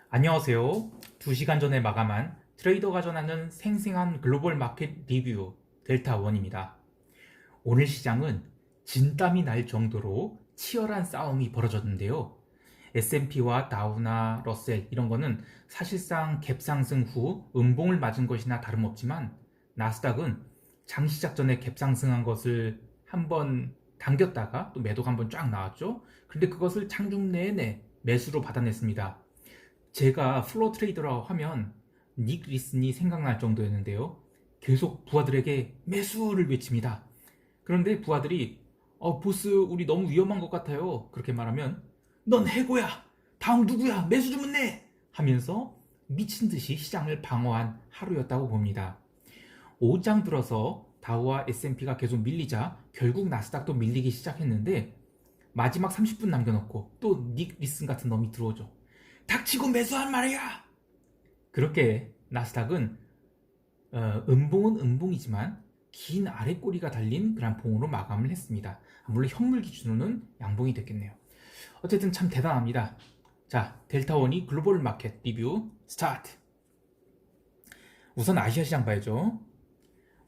안녕하세요. 2시간 전에 마감한 트레이더가 전하는 생생한 글로벌 마켓 리뷰 델타원입니다. 오늘 시장은 진땀이 날 정도로 치열한 싸움이 벌어졌는데요. S&P와 다우나 러셀 이런 거는 사실상 갭 상승 후 음봉을 맞은 것이나 다름없지만 나스닥은 장 시작 전에 갭 상승한 것을 한번 당겼다가 또 매도가 한번 쫙 나왔죠. 근데 그것을 장중 내내 매수로 받아냈습니다. 제가 플로어 트레이더라고 하면 닉 리슨이 생각날 정도였는데요. 계속 부하들에게 매수를 외칩니다. 그런데 부하들이 보스 우리 너무 위험한 것 같아요. 그렇게 말하면 넌 해고야. 다음 누구야? 매수 주문내 하면서 미친 듯이 시장을 방어한 하루였다고 봅니다. 5장 들어서 다우와 S&P가 계속 밀리자 결국 나스닥도 밀리기 시작했는데 마지막 30분 남겨놓고 또 닉 리슨 같은 놈이 들어오죠. 닥치고 매수한 말이야. 그렇게 나스닥은 음봉은 음봉이지만 긴 아랫꼬리가 달린 그런 봉으로 마감을 했습니다. 물론 현물 기준으로는 양봉이 됐겠네요. 어쨌든 참 대단합니다. 자, 델타원이 글로벌 마켓 리뷰 스타트. 우선 아시아 시장 봐야죠.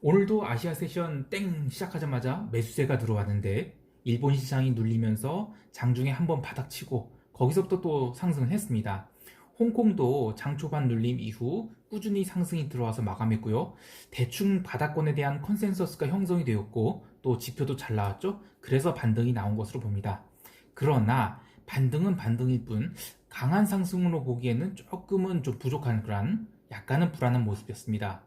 오늘도 아시아 세션 땡 시작하자마자 매수세가 들어왔는데 일본 시장이 눌리면서 장중에 한번 바닥치고 거기서부터 또 상승을 했습니다. 홍콩도 장 초반 눌림 이후 꾸준히 상승이 들어와서 마감했고요. 대충 바닥권에 대한 컨센서스가 형성이 되었고 또 지표도 잘 나왔죠. 그래서 반등이 나온 것으로 봅니다. 그러나 반등은 반등일 뿐 강한 상승으로 보기에는 조금은 좀 부족한 그런 약간은 불안한 모습이었습니다.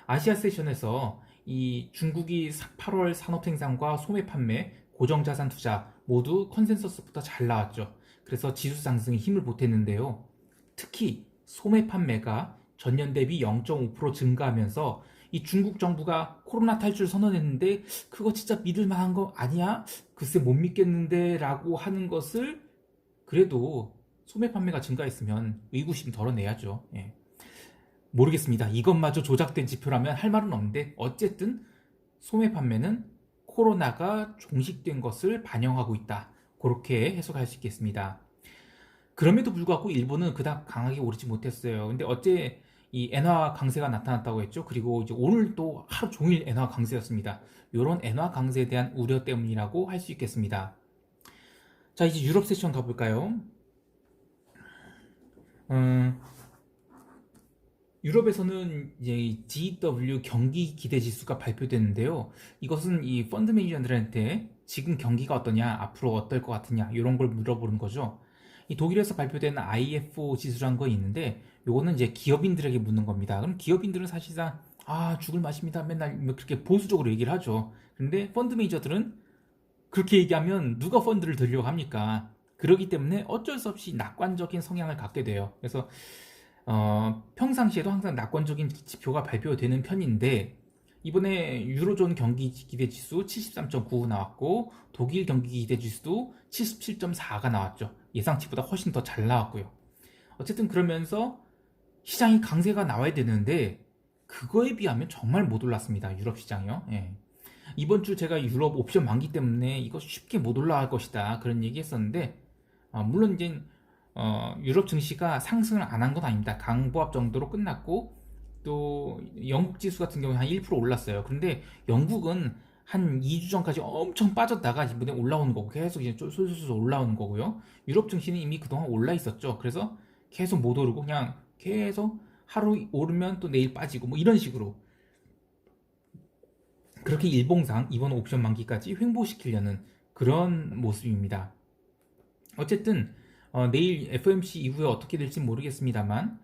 아시아 세션에서 이 중국이 8월 산업 생산과 소매 판매, 고정자산 투자 모두 컨센서스부터 잘 나왔죠. 그래서 지수 상승에 힘을 보탰는데요. 특히 소매 판매가 전년 대비 0.5% 증가하면서 이 중국 정부가 코로나 탈출 선언했는데 그거 진짜 믿을 만한 거 아니야? 글쎄 못 믿겠는데 라고 하는 것을 그래도 소매 판매가 증가했으면 의구심 덜어내야죠. 예. 모르겠습니다. 이것마저 조작된 지표라면 할 말은 없는데 어쨌든 소매 판매는 코로나가 종식된 것을 반영하고 있다. 그렇게 해석할 수 있겠습니다. 그럼에도 불구하고 일본은 그닥 강하게 오르지 못했어요. 근데 어제 이 엔화 강세가 나타났다고 했죠. 그리고 이제 오늘 또 하루 종일 엔화 강세였습니다. 이런 엔화 강세에 대한 우려 때문이라고 할 수 있겠습니다. 자, 이제 유럽 세션 가볼까요? 유럽에서는 이제 GW 경기 기대 지수가 발표됐는데요. 이것은 이 펀드 매니저들한테 지금 경기가 어떠냐, 앞으로 어떨 것 같으냐 이런 걸 물어보는 거죠. 이 독일에서 발표된 IFO 지수라는 거 있는데 요거는 이제 기업인들에게 묻는 겁니다. 그럼 기업인들은 사실상 죽을 맛입니다. 맨날 뭐 그렇게 보수적으로 얘기를 하죠. 근데 펀드 매니저들은 그렇게 얘기하면 누가 펀드를 들려고 합니까? 그러기 때문에 어쩔 수 없이 낙관적인 성향을 갖게 돼요. 그래서 평상시에도 항상 낙관적인 지표가 발표되는 편인데 이번에 유로존 경기 기대 지수 73.9 나왔고 독일 경기 기대 지수도 77.4가 나왔죠. 예상치보다 훨씬 더 잘 나왔고요. 어쨌든 그러면서 시장이 강세가 나와야 되는데 그거에 비하면 정말 못 올랐습니다. 유럽 시장이요. 예. 이번 주 제가 유럽 옵션 만기 때문에 이거 쉽게 못 올라갈 것이다 그런 얘기 했었는데 물론 이제 유럽 증시가 상승을 안 한 건 아닙니다. 강보합 정도로 끝났고 또 영국 지수 같은 경우에 한 1% 올랐어요. 그런데 영국은 한 2주 전까지 엄청 빠졌다가 이번에 올라오는 거고 계속 이제 솔솔솔 올라오는 거고요. 유럽 증시는 이미 그동안 올라 있었죠. 그래서 계속 못 오르고 그냥 계속 하루 오르면 또 내일 빠지고 뭐 이런 식으로 그렇게 일봉상 이번 옵션 만기까지 횡보시키려는 그런 모습입니다. 어쨌든 내일 FOMC 이후에 어떻게 될지 모르겠습니다만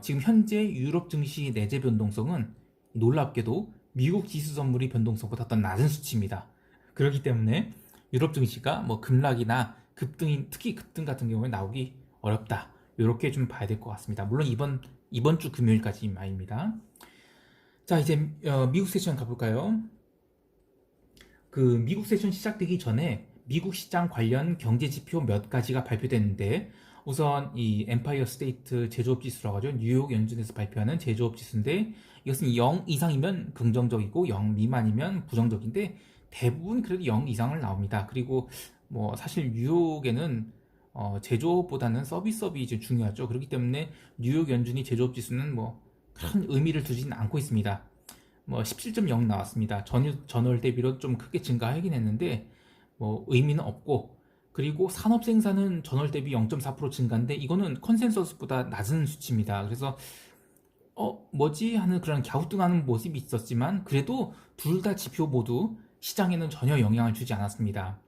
지금 현재 유럽 증시 내재 변동성은 놀랍게도 미국 지수 선물이 변동성보다 더 낮은 수치입니다. 그렇기 때문에 유럽 증시가 뭐 급락이나 급등, 특히 급등 같은 경우에 나오기 어렵다. 이렇게 좀 봐야 될 것 같습니다. 물론 이번 주 금요일까지 말입니다. 자, 이제 미국 세션 가볼까요? 그 미국 세션 시작되기 전에 미국 시장 관련 경제 지표 몇 가지가 발표됐는데 우선 이 엠파이어 스테이트 제조업 지수라고 하죠. 뉴욕 연준에서 발표하는 제조업 지수인데 이것은 0 이상이면 긍정적이고 0 미만이면 부정적인데 대부분 그래도 0 이상을 나옵니다. 그리고 뭐 사실 뉴욕에는 제조업보다는 서비스업이 이제 중요하죠. 그렇기 때문에 뉴욕 연준이 제조업 지수는 뭐 큰 의미를 두지는 않고 있습니다. 뭐 17.0 나왔습니다. 전월 대비로 좀 크게 증가하긴 했는데 뭐 의미는 없고, 그리고 산업 생산은 전월 대비 0.4% 증가인데 이거는 컨센서스보다 낮은 수치입니다. 그래서 뭐지 하는 그런 갸우뚱하는 모습이 있었지만 그래도 둘 다 지표 모두 시장에는 전혀 영향을 주지 않았습니다.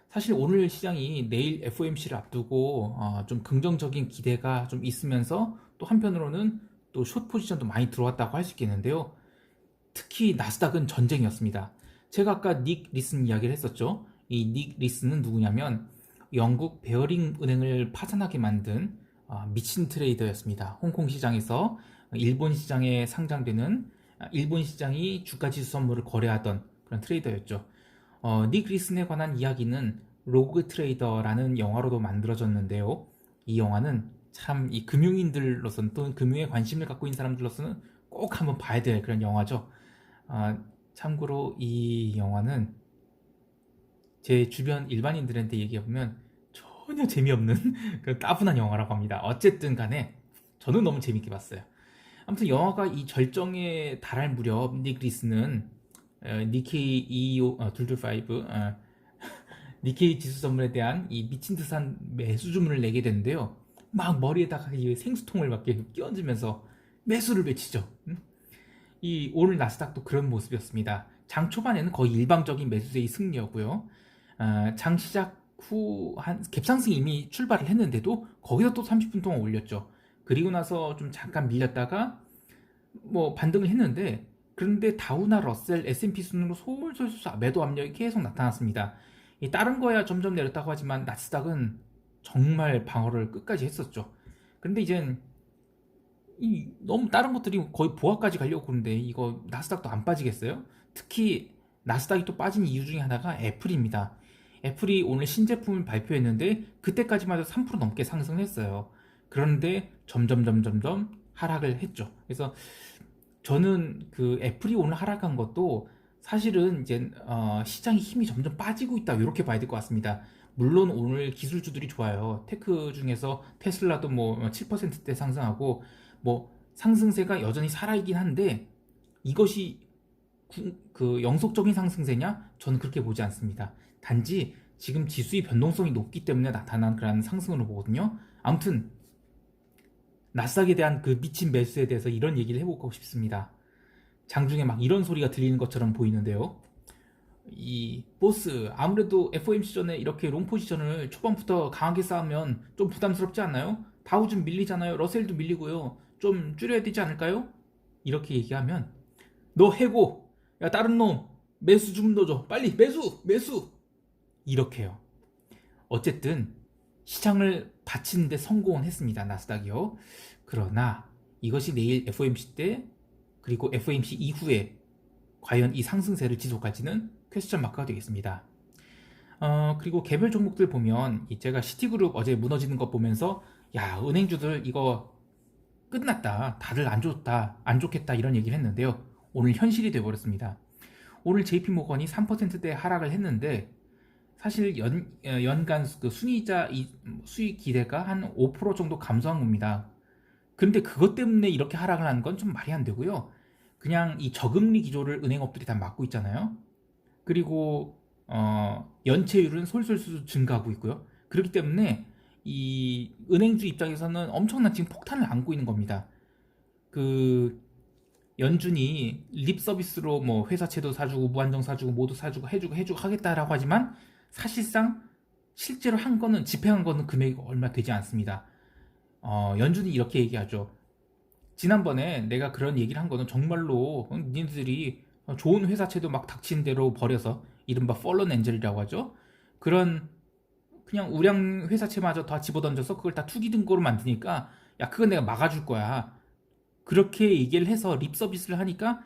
사실 오늘 시장이 내일 FOMC를 앞두고 좀 긍정적인 기대가 좀 있으면서 또 한편으로는 또 숏 포지션도 많이 들어왔다고 할 수 있겠는데요. 특히 나스닥은 전쟁이었습니다. 제가 아까 닉 리슨 이야기를 했었죠. 이 닉 리슨은 누구냐면 영국 베어링 은행을 파산하게 만든 미친 트레이더였습니다. 홍콩 시장에서 일본 시장에 상장되는 일본 시장이 주가지수 선물을 거래하던 그런 트레이더였죠. 닉 리슨에 관한 이야기는 로그 트레이더라는 영화로도 만들어졌는데요. 이 영화는 참 이 금융인들로서는 또는 금융에 관심을 갖고 있는 사람들로서는 꼭 한번 봐야 될 그런 영화죠. 참고로 이 영화는 제 주변 일반인들한테 얘기해보면 전혀 재미없는 그런 따분한 영화라고 합니다. 어쨌든 간에 저는 너무 재밌게 봤어요. 아무튼 영화가 이 절정에 달할 무렵 닉 리스는 니케이 225 니케이 지수 선물에 대한 이 미친 듯한 매수 주문을 내게 되는데요. 막 머리에다가 이 생수통을 막 끼얹으면서 매수를 외치죠. 이 오늘 나스닥도 그런 모습이었습니다. 장 초반에는 거의 일방적인 매수세의 승리였고요. 장 시작 후 한 갭상승이 이미 출발을 했는데도 거기서 또 30분 동안 올렸죠. 그리고 나서 좀 잠깐 밀렸다가 뭐 반등을 했는데, 그런데 다우나 러셀 S&P 순으로 솔솔솔 매도 압력이 계속 나타났습니다. 다른 거야 점점 내렸다고 하지만 나스닥은 정말 방어를 끝까지 했었죠. 그런데 이젠 너무 다른 것들이 거의 보합까지 가려고 그러는데 이거 나스닥도 안 빠지겠어요? 특히 나스닥이 또 빠진 이유 중에 하나가 애플입니다. 애플이 오늘 신제품을 발표했는데 그때까지만 해도 3% 넘게 상승했어요. 그런데 점점 하락을 했죠. 그래서 저는 그 애플이 오늘 하락한 것도 사실은 이제 시장의 힘이 점점 빠지고 있다 이렇게 봐야 될 것 같습니다. 물론 오늘 기술주들이 좋아요. 테크 중에서 테슬라도 뭐 7%대 상승하고 뭐 상승세가 여전히 살아있긴 한데 이것이 그 영속적인 상승세냐? 저는 그렇게 보지 않습니다. 단지 지금 지수의 변동성이 높기 때문에 나타난 그런 상승으로 보거든요. 아무튼 나스닥에 대한 그 미친 매수에 대해서 이런 얘기를 해보고 싶습니다. 장중에 막 이런 소리가 들리는 것처럼 보이는데요. 이 보스, 아무래도 FOMC 전에 이렇게 롱 포지션을 초반부터 강하게 쌓으면 좀 부담스럽지 않나요? 다우 좀 밀리잖아요. 러셀도 밀리고요. 좀 줄여야 되지 않을까요? 이렇게 얘기하면 너 해고, 야 다른 놈 매수 좀 넣어줘, 빨리 매수 이렇게요. 어쨌든 시장을 받치는데 성공은 했습니다. 나스닥이요. 그러나 이것이 내일 FOMC 때 그리고 FOMC 이후에 과연 이 상승세를 지속할지는 퀘스천 마크가 되겠습니다. 그리고 개별 종목들 보면 제가 시티그룹 어제 무너지는 것 보면서 야 은행주들 이거 끝났다, 다들 안 좋겠다 이런 얘기를 했는데요. 오늘 현실이 되어버렸습니다. 오늘 JP모건이 3%대 하락을 했는데 사실 연간 그 순이자 수익 기대가 한 5% 정도 감소한 겁니다. 근데 그것 때문에 이렇게 하락을 하는 건 좀 말이 안 되고요. 그냥 이 저금리 기조를 은행업들이 다 막고 있잖아요. 그리고 연체율은 솔솔 증가하고 있고요. 그렇기 때문에 이 은행주 입장에서는 엄청난 지금 폭탄을 안고 있는 겁니다. 그 연준이 립 서비스로 뭐 회사채도 사주고 무한정 사주고 모두 사주고 해주고 하겠다라고 하지만 사실상 실제로 한 거는 집행한 거는 금액이 얼마 되지 않습니다. 연준이 이렇게 얘기하죠. 지난번에 내가 그런 얘기를 한 거는 정말로 니네들이 좋은 회사채도 막 닥친 대로 버려서 이른바 펄런 엔젤이라고 하죠. 그런 그냥 우량 회사채마저 다 집어던져서 그걸 다 투기 등고로 만드니까 야 그건 내가 막아줄 거야. 그렇게 얘기를 해서 립 서비스를 하니까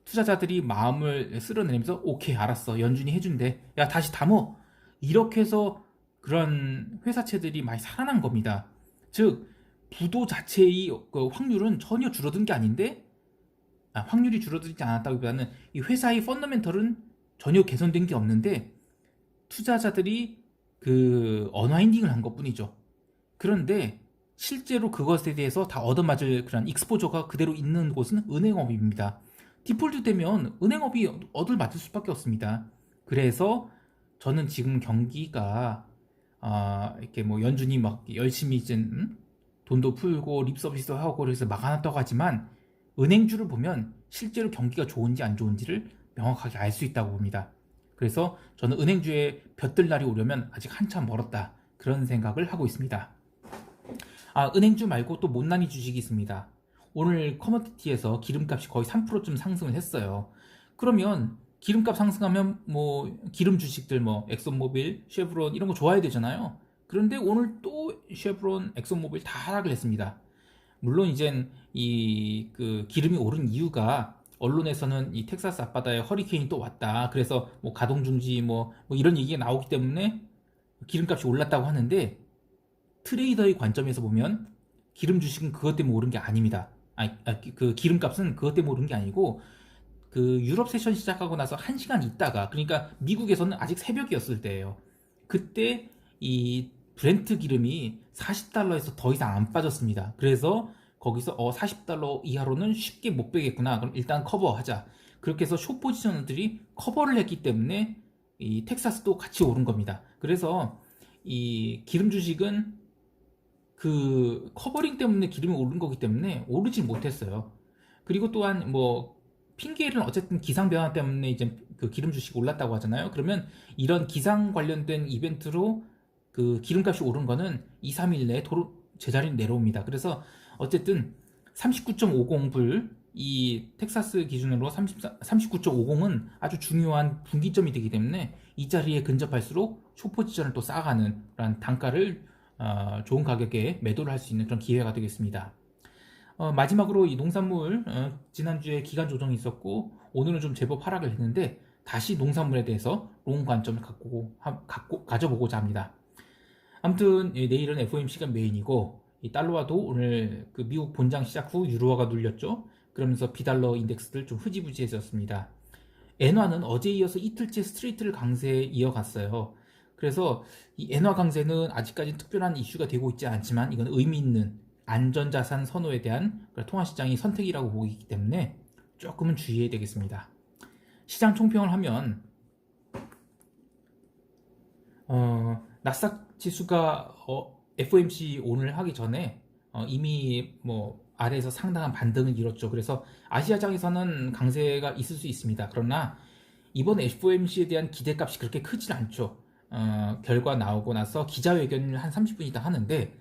투자자들이 마음을 쓸어내면서 오케이 알았어 연준이 해준대 야 다시 담어 이렇게 해서 그런 회사채들이 많이 살아난 겁니다. 즉 부도 자체의 그 확률은 전혀 줄어든 게 아닌데 확률이 줄어들지 않았다기보다는 이 회사의 펀더멘털은 전혀 개선된 게 없는데 투자자들이 그 언와인딩을 한 것뿐이죠. 그런데 실제로 그것에 대해서 다 얻어맞을 그런 익스포저가 그대로 있는 곳은 은행업입니다. 디폴트 되면 은행업이 얻어맞을 수밖에 없습니다. 그래서 저는 지금 경기가 이렇게 뭐 연준이 막 열심히 이제 돈도 풀고 립 서비스도 하고 그래서 막아놨다고 하지만 은행주를 보면 실제로 경기가 좋은지 안 좋은지를 명확하게 알 수 있다고 봅니다. 그래서 저는 은행주에 볕들 날이 오려면 아직 한참 멀었다, 그런 생각을 하고 있습니다. 은행주 말고 또 못난이 주식이 있습니다. 오늘 커머디티에서 기름값이 거의 3%쯤 상승을 했어요. 그러면 기름값 상승하면 뭐 기름 주식들 뭐 엑슨모빌, 쉐브론 이런 거 좋아야 되잖아요. 그런데 오늘 또 쉐브론, 엑슨모빌 다 하락을 했습니다. 물론 이젠 이 그 기름이 오른 이유가 언론에서는 이 텍사스 앞바다에 허리케인이 또 왔다, 그래서 뭐 가동 중지 뭐 이런 얘기가 나오기 때문에 기름값이 올랐다고 하는데, 트레이더의 관점에서 보면 기름 주식은 그것 때문에 오른 게 아닙니다. 그 기름값은 그것 때문에 오른 게 아니고 그 유럽 세션 시작하고 나서 1시간 있다가, 그러니까 미국에서는 아직 새벽이었을 때예요. 그때 이 브렌트 기름이 $40에서 더 이상 안 빠졌습니다. 그래서 거기서 40달러 이하로는 쉽게 못 빼겠구나, 그럼 일단 커버하자. 그렇게 해서 숏 포지셔너들이 커버를 했기 때문에 이 텍사스도 같이 오른 겁니다. 그래서 이 기름 주식은 그 커버링 때문에 기름이 오른 거기 때문에 오르지 못했어요. 그리고 또한 뭐 핑계는 어쨌든 기상 변화 때문에 이제 그 기름 주식이 올랐다고 하잖아요. 그러면 이런 기상 관련된 이벤트로 그 기름값이 오른 거는 2, 3일 내에 제자리로 내려옵니다. 그래서 어쨌든 39.50불, 이 텍사스 기준으로 39.50은 아주 중요한 분기점이 되기 때문에 이 자리에 근접할수록 숏포지션을 또 쌓아가는 그런 단가를 좋은 가격에 매도를 할 수 있는 그런 기회가 되겠습니다. 마지막으로 이 농산물, 지난주에 기간 조정이 있었고 오늘은 좀 제법 하락을 했는데 다시 농산물에 대해서 롱 관점을 가져보고자 합니다. 아무튼 내일은 FOMC가 메인이고, 이 달러화도 오늘 그 미국 본장 시작 후 유로화가 눌렸죠. 그러면서 비달러 인덱스들 좀 흐지부지해졌습니다. 엔화는 어제 이어서 이틀째 스트레이트를 강세에 이어갔어요. 그래서 이 엔화 강세는 아직까지 특별한 이슈가 되고 있지 않지만 이건 의미 있는 안전자산 선호에 대한 통화시장의 선택이라고 보기 때문에 조금은 주의해야 되겠습니다. 시장 총평을 하면 나스닥 지수가 FOMC 오늘 하기 전에 이미 뭐 아래에서 상당한 반등을 이뤘죠. 그래서 아시아장에서는 강세가 있을 수 있습니다. 그러나 이번 FOMC에 대한 기대값이 그렇게 크진 않죠. 결과 나오고 나서 기자회견을 한 30분 있다 하는데,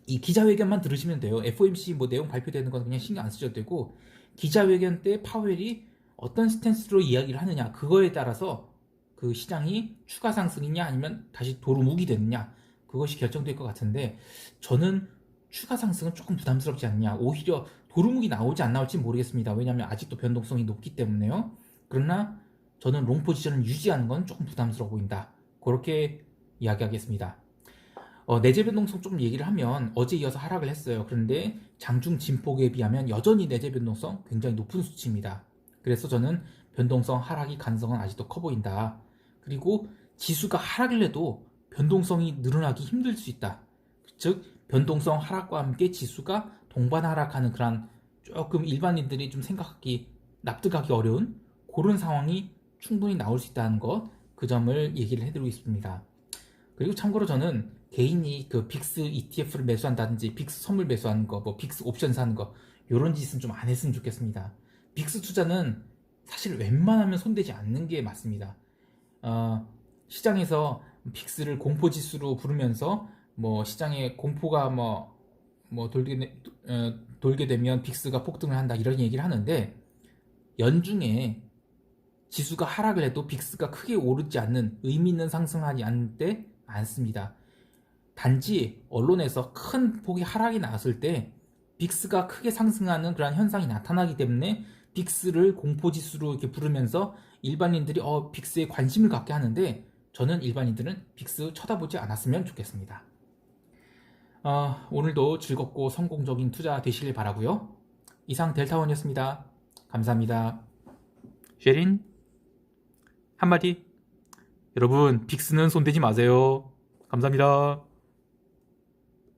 이 기자회견만 들으시면 돼요. FOMC 뭐 내용 발표되는 건 그냥 신경 안 쓰셔도 되고, 기자회견 때 파웰이 어떤 스탠스로 이야기를 하느냐, 그거에 따라서 그 시장이 추가 상승이냐 아니면 다시 도루묵이 되느냐, 그것이 결정될 것 같은데, 저는 추가 상승은 조금 부담스럽지 않냐, 오히려 도루묵이 나올지 안 나올지 모르겠습니다. 왜냐하면 아직도 변동성이 높기 때문에요. 그러나 저는 롱 포지션을 유지하는 건 조금 부담스러워 보인다, 그렇게 이야기하겠습니다. 내재 변동성 좀 얘기를 하면 어제 이어서 하락을 했어요. 그런데 장중 진폭에 비하면 여전히 내재 변동성 굉장히 높은 수치입니다. 그래서 저는 변동성 하락이 가능성은 아직도 커 보인다. 그리고 지수가 하락을 해도 변동성이 늘어나기 힘들 수 있다. 즉 변동성 하락과 함께 지수가 동반 하락하는 그런 조금 일반인들이 좀 생각하기, 납득하기 어려운 그런 상황이 충분히 나올 수 있다는 것, 그 점을 얘기를 해드리고 있습니다. 그리고 참고로 저는 개인이 그 빅스 ETF를 매수한다든지 빅스 선물 매수하는 거, 뭐 빅스 옵션 사는 거, 이런 짓은 좀 안 했으면 좋겠습니다. 빅스 투자는 사실 웬만하면 손대지 않는 게 맞습니다. 시장에서 빅스를 공포지수로 부르면서 뭐 시장에 공포가 돌게 되면 빅스가 폭등을 한다, 이런 얘기를 하는데, 연중에 지수가 하락을 해도 빅스가 크게 오르지 않는, 의미 있는 상승하지 않을 때 많습니다. 단지 언론에서 큰 폭의 하락이 나왔을 때 빅스가 크게 상승하는 그런 현상이 나타나기 때문에 빅스를 공포지수로 이렇게 부르면서 일반인들이 빅스에 관심을 갖게 하는데, 저는 일반인들은 빅스 쳐다보지 않았으면 좋겠습니다. 오늘도 즐겁고 성공적인 투자 되시길 바라고요. 이상 델타원이었습니다. 감사합니다. 쉐린 한마디. 여러분, 빅스는 손대지 마세요. 감사합니다.